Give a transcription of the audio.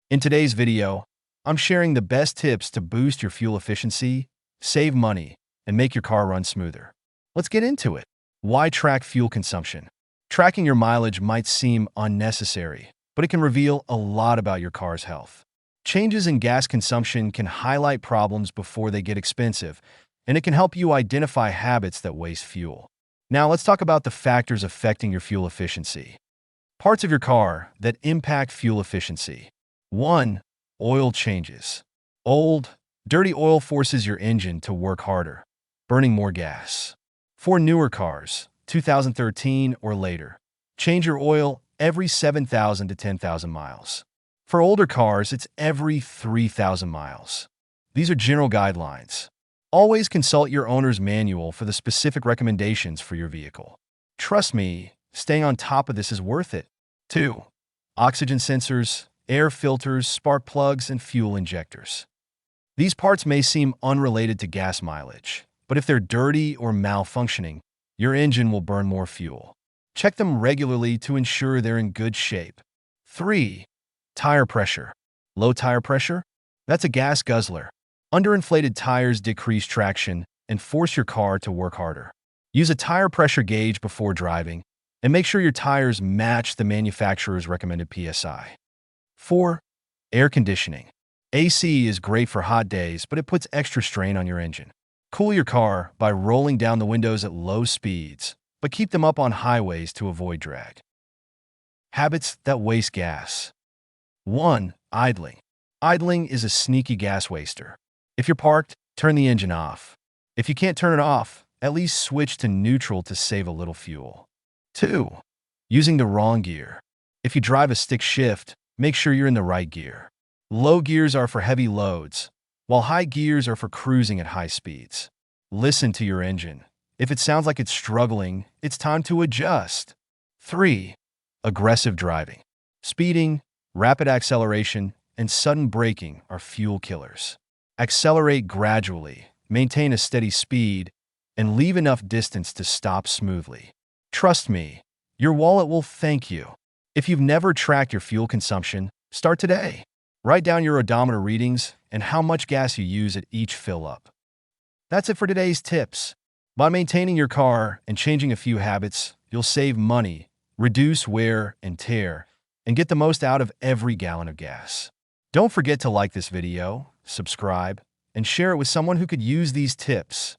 In today's video, I'm sharing the best tips to boost your fuel efficiency, save money, and make your car run smoother. Let's get into it. Why track fuel consumption? Tracking your mileage might seem unnecessary, but it can reveal a lot about your car's health. Changes in gas consumption can highlight problems before they get expensive, and it can help you identify habits that waste fuel. Now, let's talk about the factors affecting your fuel efficiency. Parts of your car that impact fuel efficiency. 1. Oil changes. Old, dirty oil forces your engine to work harder, burning more gas. For newer cars, 2013 or later, change your oil every 7,000 to 10,000 miles. For older cars, it's every 3,000 miles. These are general guidelines. Always consult your owner's manual for the specific recommendations for your vehicle. Trust me, staying on top of this is worth it. 2. Oxygen sensors, air filters, spark plugs, and fuel injectors. These parts may seem unrelated to gas mileage, but if they're dirty or malfunctioning, your engine will burn more fuel. Check them regularly to ensure they're in good shape. 3. Tire pressure. Low tire pressure? That's a gas guzzler. Underinflated tires decrease traction and force your car to work harder. Use a tire pressure gauge before driving, and make sure your tires match the manufacturer's recommended PSI. 4. Air conditioning. AC is great for hot days, but it puts extra strain on your engine. Cool your car by rolling down the windows at low speeds, but keep them up on highways to avoid drag. Habits that waste gas. 1. Idling. Idling is a sneaky gas waster. If you're parked, turn the engine off. If you can't turn it off, at least switch to neutral to save a little fuel. 2. Using the wrong gear. If you drive a stick shift, make sure you're in the right gear. Low gears are for heavy loads, while high gears are for cruising at high speeds. Listen to your engine. If it sounds like it's struggling, it's time to adjust. 3. Aggressive driving. Speeding, rapid acceleration, and sudden braking are fuel killers. Accelerate gradually, maintain a steady speed, and leave enough distance to stop smoothly. Trust me, your wallet will thank you. If you've never tracked your fuel consumption, start today. Write down your odometer readings and how much gas you use at each fill-up. That's it for today's tips. By maintaining your car and changing a few habits, you'll save money, reduce wear and tear, and get the most out of every gallon of gas. Don't forget to like this video, subscribe, and share it with someone who could use these tips.